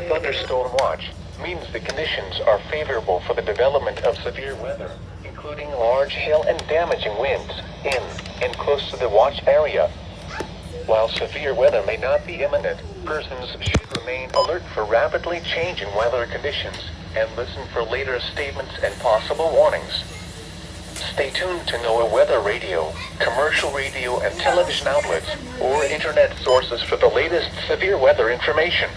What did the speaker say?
thunderstorm watch means the conditions are favorable for the development of severe weather, including large hail and damaging winds in and close to the watch area. While severe weather may not be imminent, persons should remain alert for rapidly changing weather conditions and listen for later statements and possible warnings. Stay tuned to NOAA weather radio, commercial radio and television outlets, or internet sources for the latest severe weather information.